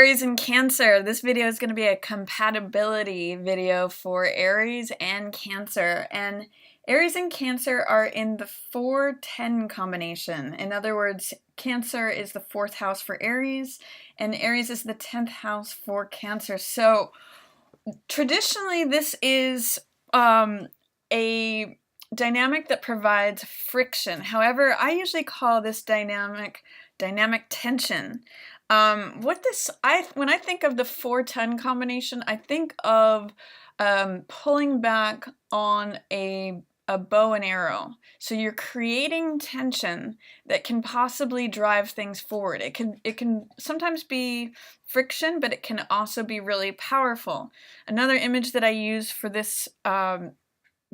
Aries and Cancer. This video is going to be a compatibility video for Aries and Cancer. And Aries and Cancer are in the 4-10 combination. In other words, Cancer is the 4th house for Aries, and Aries is the 10th house for Cancer. So traditionally, this is a dynamic that provides friction. However, I usually call this dynamic tension. When I think of the 4-10 combination, I think of pulling back on a bow and arrow. So you're creating tension that can possibly drive things forward. It can sometimes be friction, but it can also be really powerful. Another image that I use for this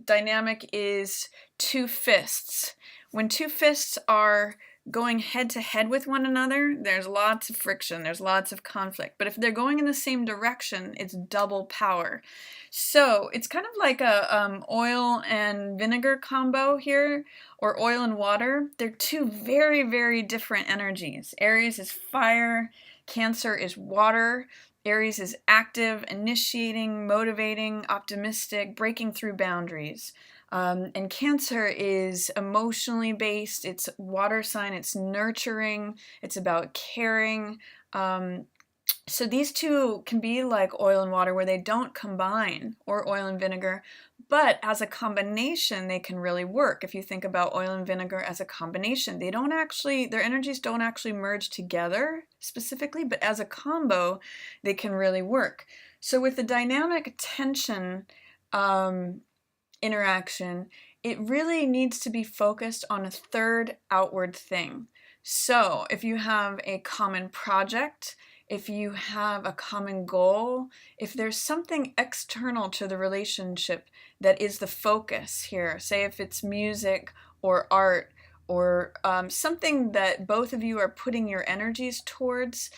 dynamic is two fists. When two fists are going head to head with one another, there's lots of friction, there's lots of conflict. But if they're going in the same direction, it's double power. So it's kind of like a oil and vinegar combo here, or oil and water. They're two very, very different energies. Aries is fire, Cancer is water. Aries is active, initiating, motivating, optimistic, breaking through boundaries. And Cancer is emotionally based, it's water sign, it's nurturing, it's about caring. So these two can be like oil and water where they don't combine, or oil and vinegar, but as a combination they can really work. If you think about oil and vinegar as a combination, their energies don't actually merge together specifically, but as a combo they can really work. So with the dynamic tension interaction, it really needs to be focused on a third outward thing. So if you have a common project, if you have a common goal, if there's something external to the relationship that is the focus here, say if it's music or art or something that both of you are putting your energies towards,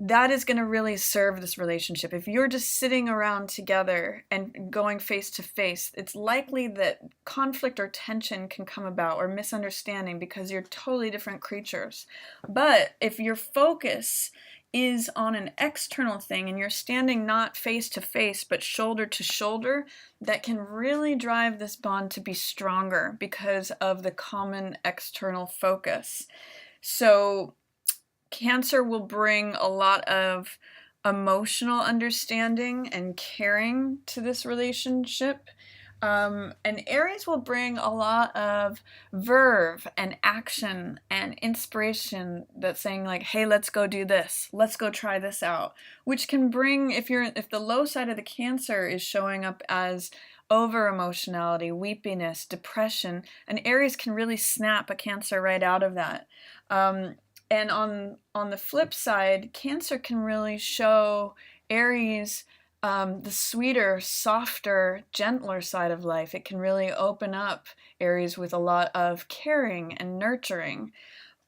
that is going to really serve this relationship. If you're just sitting around together and going face to face, it's likely that conflict or tension can come about, or misunderstanding, because you're totally different creatures. But if your focus is on an external thing and you're standing not face to face but shoulder to shoulder, that can really drive this bond to be stronger because of the common external focus. So Cancer will bring a lot of emotional understanding and caring to this relationship. And Aries will bring a lot of verve and action and inspiration that's saying like, hey, let's go do this. Let's go try this out. Which can bring, if the low side of the Cancer is showing up as over emotionality, weepiness, depression, and Aries can really snap a Cancer right out of that. And on the flip side, Cancer can really show Aries the sweeter, softer, gentler side of life. It can really open up Aries with a lot of caring and nurturing.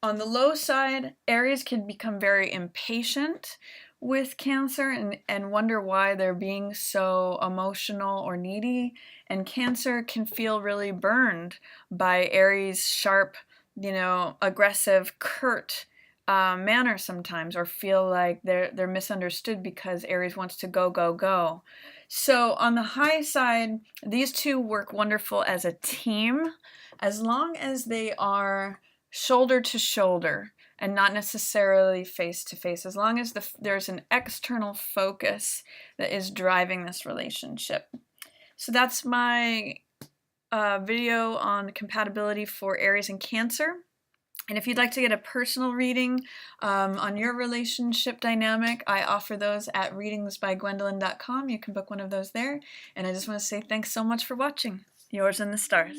On the low side, Aries can become very impatient with Cancer and wonder why they're being so emotional or needy. And Cancer can feel really burned by Aries' sharp, aggressive, curt manner sometimes, or feel like they're misunderstood because Aries wants to go, go, go. So on the high side, these two work wonderful as a team, as long as they are shoulder to shoulder and not necessarily face to face, as long as there's an external focus that is driving this relationship. So that's my video on compatibility for Aries and Cancer. And if you'd like to get a personal reading on your relationship dynamic, I offer those at readingsbygwendolyn.com. You can book one of those there. And I just want to say thanks so much for watching. Yours in the stars.